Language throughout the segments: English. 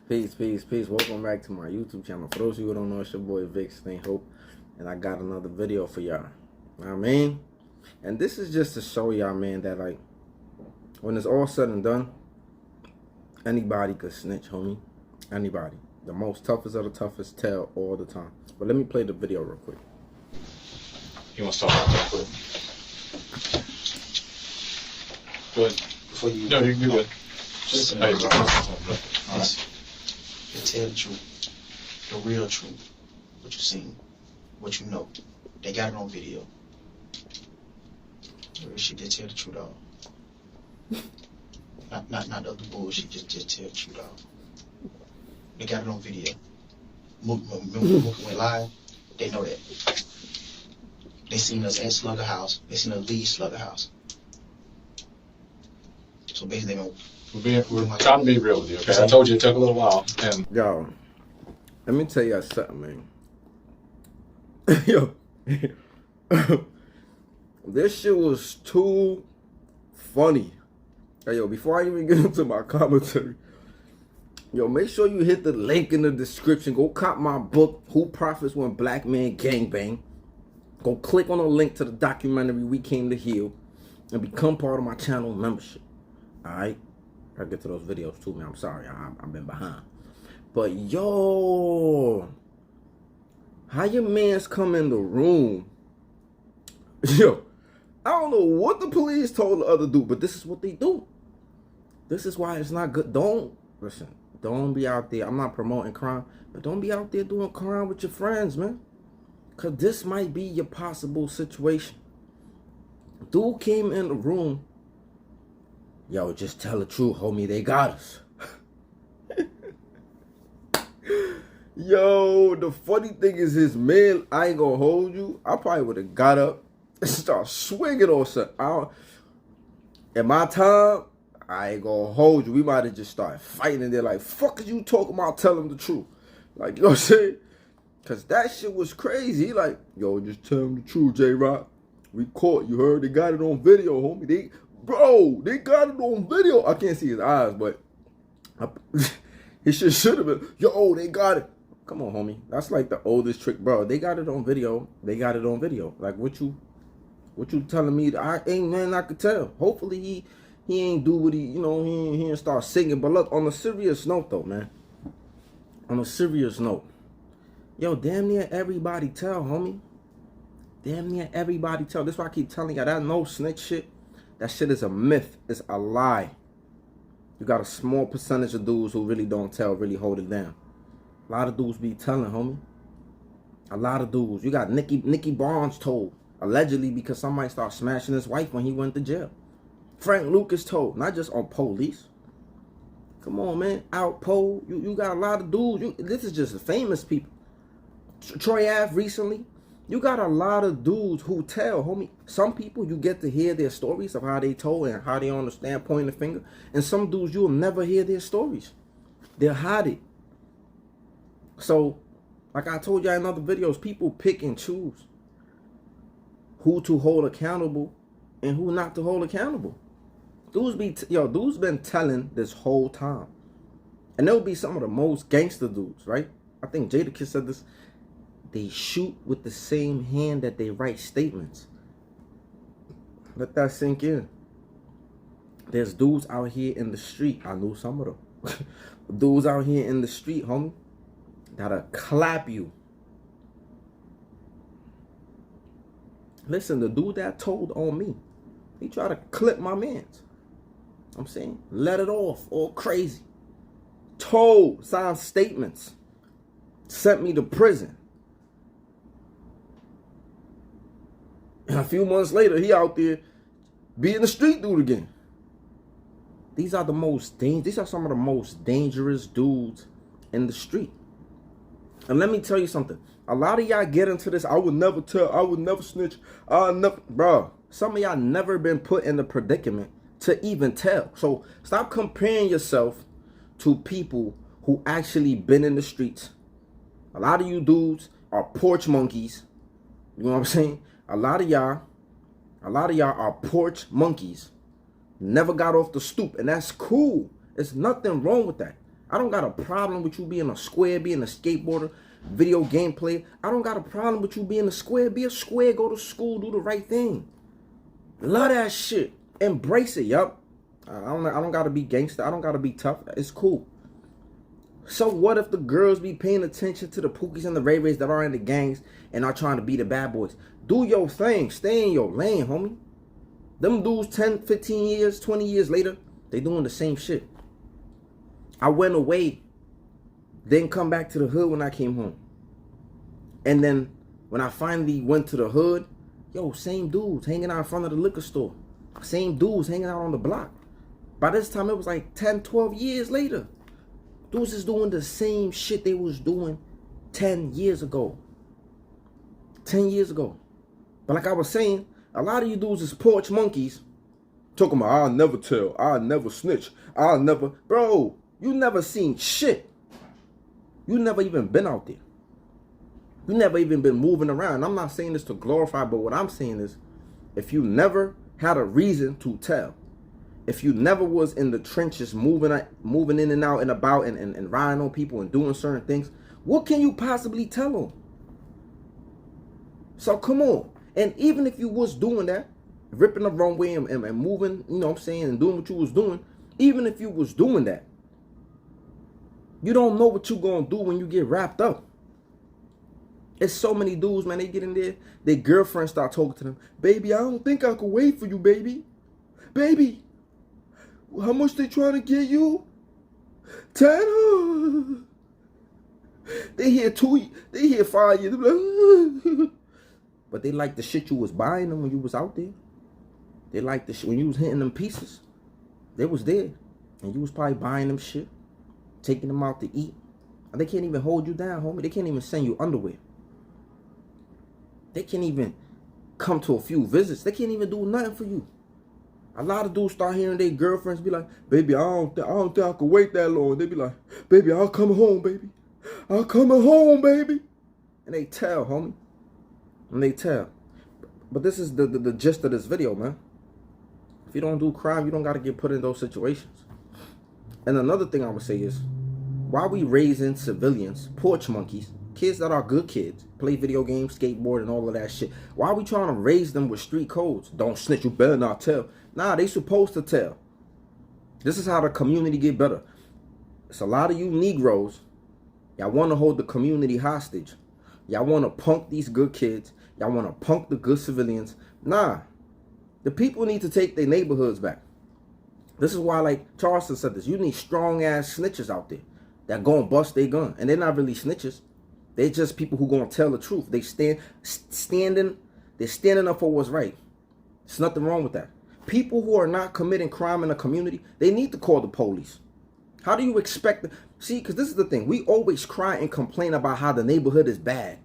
Peace, peace, peace. Welcome back to my YouTube channel. For those of you who don't know, it's your boy Vic St. Hope, and I got another video for y'all. Know what I mean? And this is just to show y'all, man, that like when it's all said and done, anybody could snitch, homie. Anybody. The most toughest of the toughest tell all the time. But let me play the video real quick. You want to start off real quick? Go ahead. Before you No, you can do it. Listen, Hey, bro. bro. Listen. You tell the truth, the real truth, what you seen, what you know. They got it on video. Real shit, just tell the truth, dog. Not the other bullshit. Just tell the truth, dog. They got it on video. Remember when Mookie went live? They know that. They seen us at Slugger House. They seen us leave Slugger House. So basically, We're trying to be real with you, okay? I told you it took a little while. And Yo, let me tell y'all something, man. Yo, this shit was too funny. Hey, yo, before I even get into my commentary, yo, make sure you hit the link in the description. Go cop my book, Who Profits When Black Men Gangbang. Go click on the link to the documentary We Came to Heal and become part of my channel membership. Alright? I'll get to those videos too, man. I'm sorry. I've been behind. But, yo, how your mans come in the room? Yo, I don't know what the police told the other dude, but this is what they do. This is why it's not good. Listen, don't be out there. I'm not promoting crime, but don't be out there doing crime with your friends, man. Because this might be your possible situation. Dude came in the room. Yo, just tell the truth, homie. They got us. Yo, the funny thing is his man, I ain't gonna hold you. I probably would have got up and started swinging on something. In my time, I ain't gonna hold you. We might have just started fighting and they're like, fuck is you talking about? Tell them the truth. Like, you know what I'm saying? Because that shit was crazy. He like, yo, just tell them the truth, J-Rock. We caught, you heard? They got it on video, homie. They got it on video. I can't see his eyes, but he should have been. Yo, they got it. Come on, homie. That's like the oldest trick, bro. They got it on video. They got it on video. Like, what you telling me? I ain't, man, I could tell. Hopefully he ain't do what he ain't start singing. But look, on a serious note though, man. On a serious note. Yo, damn near everybody tell, homie. Damn near everybody tell. This is why I keep telling y'all that no snitch shit. That shit is a myth. It's a lie. You got a small percentage of dudes who really don't tell, really hold it down. A lot of dudes be telling, homie. A lot of dudes. You got Nicky Barnes told. Allegedly because somebody started smashing his wife when he went to jail. Frank Lucas told. Not just on police. Come on, man. Out Poe. You got a lot of dudes. This is just famous people. Troy Ave recently. You got a lot of dudes who tell, homie. Some people, you get to hear their stories of how they told and how they understand pointing the finger. And some dudes, you'll never hear their stories. They'll hide it. So, like I told y'all in other videos, people pick and choose who to hold accountable and who not to hold accountable. Dudes been telling this whole time. And they'll be some of the most gangster dudes, right? I think Jadakiss said this. They shoot with the same hand that they write statements. Let that sink in. There's dudes out here in the street. I knew some of them. Dudes out here in the street, homie, that'll clap you. Listen, the dude that told on me, he tried to clip my mans. I'm saying, let it off, all crazy. Told, signed statements, sent me to prison. And a few months later, he out there being a street dude again. These are some of the most dangerous dudes in the street. And let me tell you something. A lot of y'all get into this, I would never tell, I would never snitch, bro. Some of y'all never been put in the predicament to even tell. So stop comparing yourself to people who actually been in the streets. A lot of you dudes are porch monkeys. You know what I'm saying? A lot of y'all are porch monkeys. Never got off the stoop, and that's cool. There's nothing wrong with that. I don't got a problem with you being a square, being a skateboarder, video game player. I don't got a problem with you being a square. Be a square, go to school, do the right thing. Love that shit. Embrace it, yup. I don't gotta be gangster. I don't gotta be tough. It's cool. So what if the girls be paying attention to the Pookies and the Ray Rays that are in the gangs and are trying to be the bad boys? Do your thing. Stay in your lane, homie. Them dudes 10, 15 years, 20 years later, they doing the same shit. I went away, didn't come back to the hood when I came home. And then when I finally went to the hood, yo, same dudes hanging out in front of the liquor store. Same dudes hanging out on the block. By this time, it was like 10, 12 years later. Dudes is doing the same shit they was doing 10 years ago. 10 years ago. But like I was saying, a lot of you dudes is porch monkeys. Talking about, I'll never tell. I'll never snitch. I'll never. Bro, you never seen shit. You never even been out there. You never even been moving around. I'm not saying this to glorify, but what I'm saying is, if you never had a reason to tell, if you never was in the trenches moving in and out and about and riding on people and doing certain things, what can you possibly tell them? So come on. And even if you was doing that, ripping the wrong way and moving, you know what I'm saying, and doing what you was doing, even if you was doing that, you don't know what you gonna do when you get wrapped up. It's so many dudes, man, they get in there, their girlfriend start talking to them. Baby, I don't think I could wait for you, baby. Baby, how much they trying to get you? 10. They hear 5 years. But they like the shit you was buying them when you was out there. They like the shit when you was hitting them pieces. They was there. And you was probably buying them shit. Taking them out to eat. And they can't even hold you down, homie. They can't even send you underwear. They can't even come to a few visits. They can't even do nothing for you. A lot of dudes start hearing their girlfriends be like, baby, I don't think I could wait that long. They be like, baby, I'll come home, baby. I'll come home, baby. And they tell, homie. And they tell. But this is the gist of this video, man. If you don't do crime, you don't got to get put in those situations. And another thing I would say is, why we raising civilians, porch monkeys, kids that are good kids, play video games, skateboard, and all of that shit, why are we trying to raise them with street codes? Don't snitch, you better not tell. Nah, they supposed to tell. This is how the community get better. It's a lot of you Negroes, y'all want to hold the community hostage. Y'all want to punk these good kids. Y'all want to punk the good civilians. Nah, the people need to take their neighborhoods back. This is why, like Charleston said this, you need strong-ass snitches out there that go and bust their gun. And they're not really snitches. They're just people who gonna tell the truth. They they're standing up for what's right. There's nothing wrong with that. People who are not committing crime in a community, they need to call the police. How do you expect see, because this is the thing. We always cry and complain about how the neighborhood is bad.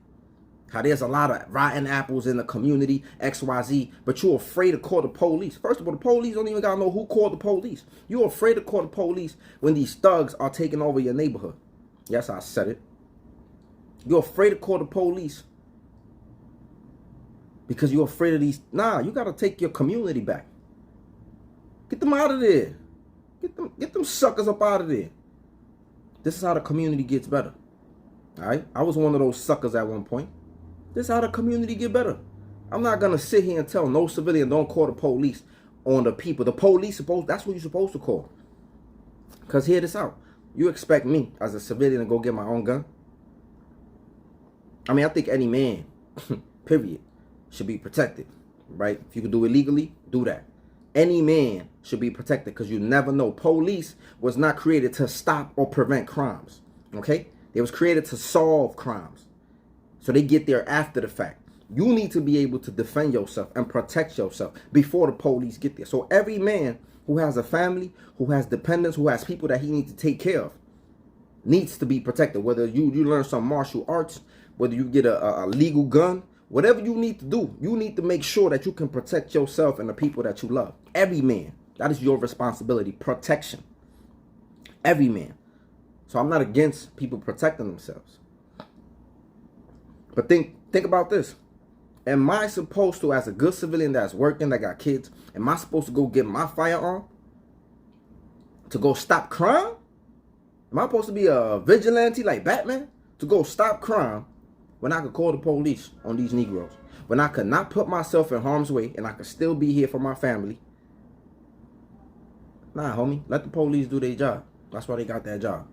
How there's a lot of rotten apples in the community, XYZ, but you're afraid to call the police. First of all, the police don't even gotta know who called the police. You're afraid to call the police when these thugs are taking over your neighborhood. Yes, I said it. You're afraid to call the police because you're afraid of these. Nah, you gotta take your community back. Get them out of there. Get them suckers up out of there. This is how the community gets better. Alright? I was one of those suckers at one point. This is how the community get better. I'm not gonna sit here and tell no civilian don't call the police on the people. The police that's what you're supposed to call. Cause hear this out. You expect me as a civilian to go get my own gun? I mean, I think any man, period, should be protected, right? If you can do it legally, do that. Any man should be protected because you never know. Police was not created to stop or prevent crimes, okay? They was created to solve crimes. So they get there after the fact. You need to be able to defend yourself and protect yourself before the police get there. So every man who has a family, who has dependents, who has people that he needs to take care of, needs to be protected. Whether you learn some martial arts, whether you get a legal gun, whatever you need to do, you need to make sure that you can protect yourself and the people that you love. Every man. That is your responsibility. Protection. Every man. So I'm not against people protecting themselves. But think about this. Am I supposed to, as a good civilian that's working, that got kids, am I supposed to go get my firearm to go stop crime? Am I supposed to be a vigilante like Batman to go stop crime when I could call the police on these Negroes? When I could not put myself in harm's way and I could still be here for my family? Nah, homie. Let the police do their job. That's why they got that job.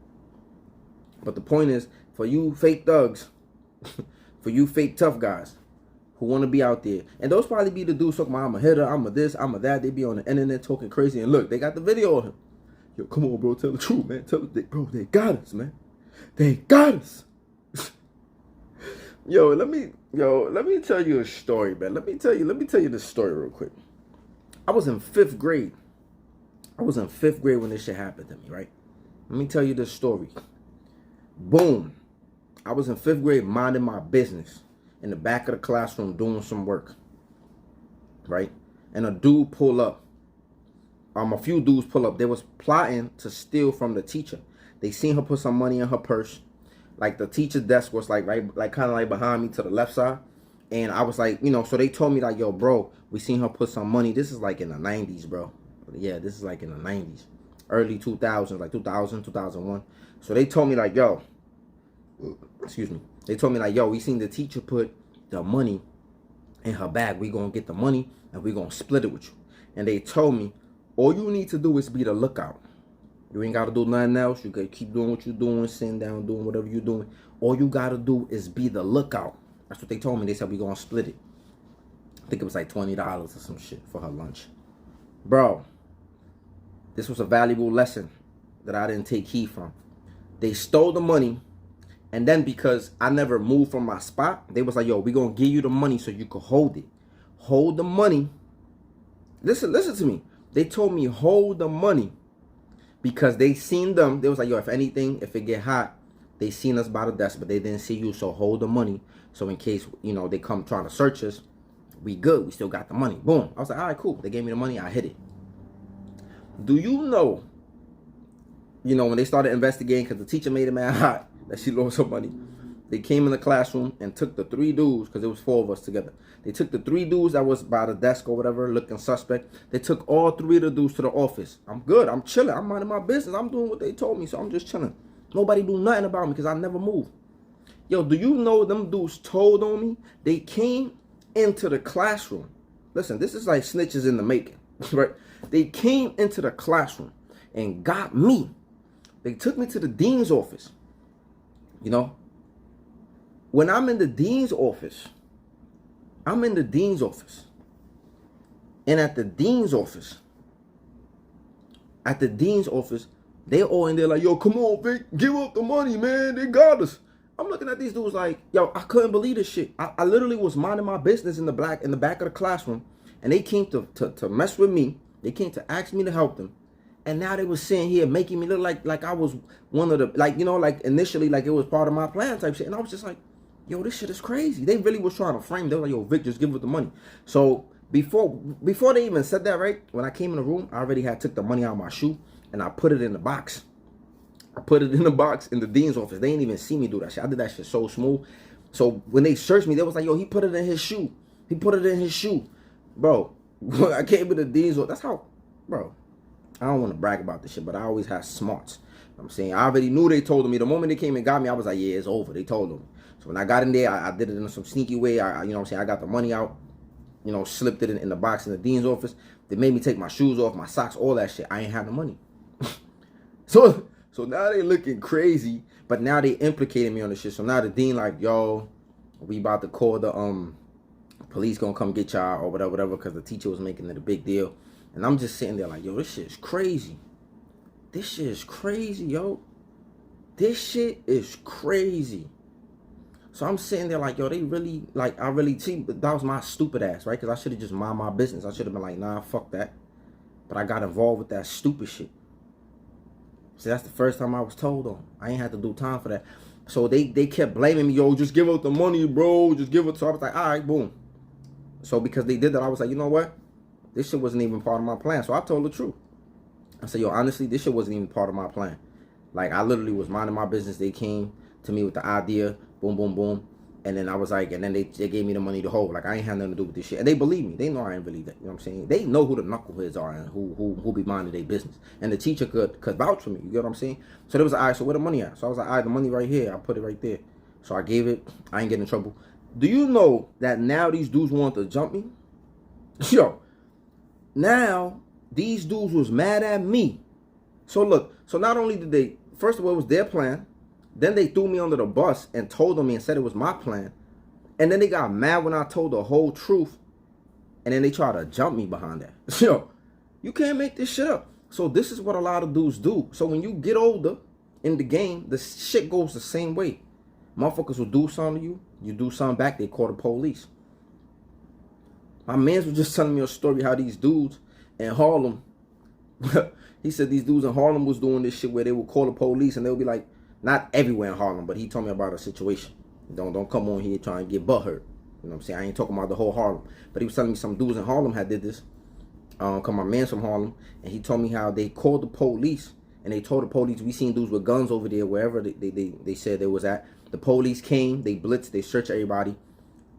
But the point is, for you fake thugs, for you fake tough guys who want to be out there, and those probably be the dudes talking about, I'm a hitter, I'm a this, I'm a that. They be on the internet talking crazy, and look, they got the video of him. Yo, come on, bro, tell the truth, man. Tell them, bro, they got us, man. They got us. Yo, let me tell you a story, man. Let me tell you this story real quick. I was in 5th grade. I was in 5th grade when this shit happened to me, right? Let me tell you this story. Boom. I was in 5th grade minding my business in the back of the classroom doing some work, right? And a dude pull up. A few dudes pull up. They was plotting to steal from the teacher. They seen her put some money in her purse. Like, the teacher's desk was like right, like kind of like behind me to the left side. And I was like, you know, so they told me like, yo, bro, we seen her put some money. This is like in the 90s, bro. Yeah, this is like in the 90s. Early 2000s, like 2000, 2001. So they told me like, yo, excuse me. They told me like, yo, we seen the teacher put the money in her bag. We gonna get the money and we gonna split it with you. And they told me, all you need to do is be the lookout. You ain't got to do nothing else. You can keep doing what you're doing, sitting down, doing whatever you're doing. All you got to do is be the lookout. That's what they told me. They said we going to split it. I think it was like $20 or some shit for her lunch. Bro, this was a valuable lesson that I didn't take heed from. They stole the money. And then because I never moved from my spot, they was like, yo, we going to give you the money so you could hold it. Hold the money. Listen to me. They told me hold the money because they seen them. They was like, yo, if anything, if it get hot, they seen us by the desk, but they didn't see you. So hold the money. So in case, you know, they come trying to search us, we good. We still got the money. Boom. I was like, all right, cool. They gave me the money. I hit it. Do you know, when they started investigating because the teacher made it mad hot that she lost her money, they came in the classroom and took the 3 dudes, because it was 4 of us together. They took the 3 dudes that was by the desk or whatever, looking suspect. They took all 3 of the dudes to the office. I'm good. I'm chilling. I'm minding my business. I'm doing what they told me, so I'm just chilling. Nobody do nothing about me because I never moved. Yo, do you know them dudes told on me? They came into the classroom. Listen, this is like snitches in the making, right? They came into the classroom and got me. They took me to the dean's office. When I'm in the dean's office, and at the dean's office, they all in there like, yo, come on, Vic, give up the money, man, they got us. I'm looking at these dudes like, yo, I couldn't believe this shit. I literally was minding my business in the back of the classroom, and they came to mess with me. They came to ask me to help them. And now they was sitting here making me look like I was one of the, like initially, like it was part of my plan type shit. And I was just like, yo, this shit is crazy. They really was trying to frame. They were like, yo, Vic, just give us the money. So before they even said that, right, when I came in the room, I already had took the money out of my shoe and I put it in the box. I put it in the box in the dean's office. They didn't even see me do that shit. I did that shit so smooth. So when they searched me, they was like, yo, he put it in his shoe. He put it in his shoe. Bro, I came in the dean's office. That's how, bro. I don't want to brag about this shit, but I always had smarts. I'm saying I already knew they told me. The moment they came and got me, I was like, yeah, it's over. They told them. So when I got in there, I did it in some sneaky way. I got the money out, slipped it in the box in the dean's office. They made me take my shoes off, my socks, all that shit. I ain't had the money. So now they looking crazy, but now they implicated me on the shit. So now the dean like, yo, we about to call the police gonna come get y'all or whatever, because the teacher was making it a big deal. And I'm just sitting there like, yo, this shit is crazy. This shit is crazy, yo. This shit is crazy. So I'm sitting there like, yo, they really, like, I really, see, that was my stupid ass, right? Because I should have just mind my business. I should have been like, nah, fuck that. But I got involved with that stupid shit. See, that's the first time I was told on. I ain't had to do time for that. So they kept blaming me, yo, just give up the money, bro. Just give it. So I was like, all right, boom. So because they did that, I was like, you know what? This shit wasn't even part of my plan. So I told the truth. I said, yo, honestly, this shit wasn't even part of my plan. Like, I literally was minding my business. They came to me with the idea. Boom, boom, boom. And then I was like, and then they gave me the money to hold. Like, I ain't had nothing to do with this shit. And they believe me. They know I ain't believe that. You know what I'm saying? They know who the knuckleheads are and who be minding their business. And the teacher could vouch for me. You get what I'm saying? So they was like, all right, so where the money at? So I was like, all right, the money right here. I put it right there. So I gave it. I ain't getting in trouble. Do you know that now these dudes want to jump me? Yo, now these dudes was mad at me. So look, so not only did they, first of all, it was their plan. Then they threw me under the bus and told on me and said it was my plan. And then they got mad when I told the whole truth. And then they tried to jump me behind that. Yo, you can't make this shit up. So this is what a lot of dudes do. So when you get older in the game, the shit goes the same way. Motherfuckers will do something to you. You do something back, they call the police. My mans was just telling me a story how these dudes in Harlem, he said these dudes in Harlem was doing this shit where they would call the police and they would be like, not everywhere in Harlem, but he told me about a situation. Don't come on here trying to get butthurt. You know what I'm saying? I ain't talking about the whole Harlem. But he was telling me some dudes in Harlem had did this. Cause my man's from Harlem. And he told me how they called the police. And they told the police, we seen dudes with guns over there, wherever they said they was at. The police came, they blitzed, they searched everybody.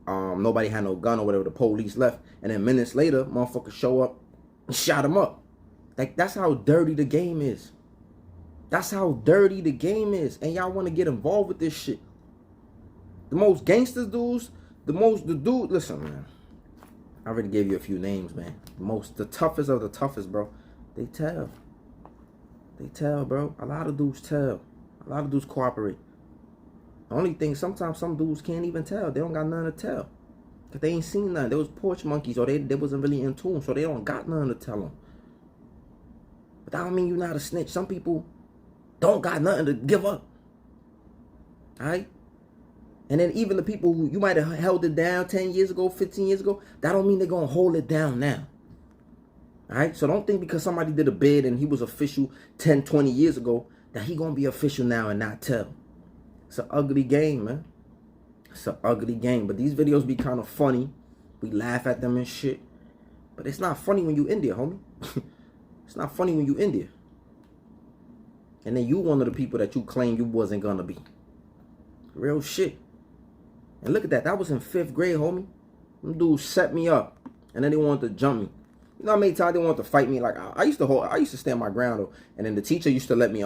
Nobody had no gun or whatever. The police left. And then minutes later, motherfuckers show up and shot him up. Like, that's how dirty the game is. That's how dirty the game is. And y'all want to get involved with this shit. The most gangster dudes, listen, man. I already gave you a few names, man. The toughest of the toughest, bro. They tell. They tell, bro. A lot of dudes tell. A lot of dudes cooperate. The only thing, sometimes some dudes can't even tell. They don't got nothing to tell. Because they ain't seen nothing. They was porch monkeys or they wasn't really in tune. So they don't got nothing to tell them. But that don't mean you're not a snitch. Some people don't got nothing to give up. Alright? And then even the people who you might have held it down 10 years ago, 15 years ago, that don't mean they're going to hold it down now. Alright? So don't think because somebody did a bid and he was official 10, 20 years ago, that he going to be official now and not tell. It's an ugly game, man. It's an ugly game. But these videos be kind of funny. We laugh at them and shit. But it's not funny when you in there, homie. It's not funny when you in there. And then you one of the people that you claim you wasn't gonna be. Real shit. And look at that. That was in 5th grade, homie. Them dudes set me up. And then they wanted to jump me. You know how many times they wanted to fight me? Like, I used to stand my ground though. And then the teacher used to let me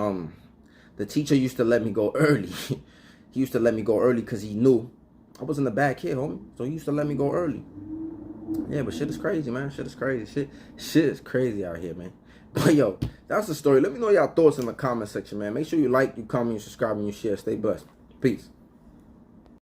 go early. He used to let me go early because he knew I was in the back here, homie. So he used to let me go early. Yeah, but shit is crazy, man. Shit is crazy. Shit is crazy out here, man. But yo, that's the story. Let me know y'all thoughts in the comment section, man. Make sure you like, you comment, you subscribe, and you share. Stay blessed. Peace.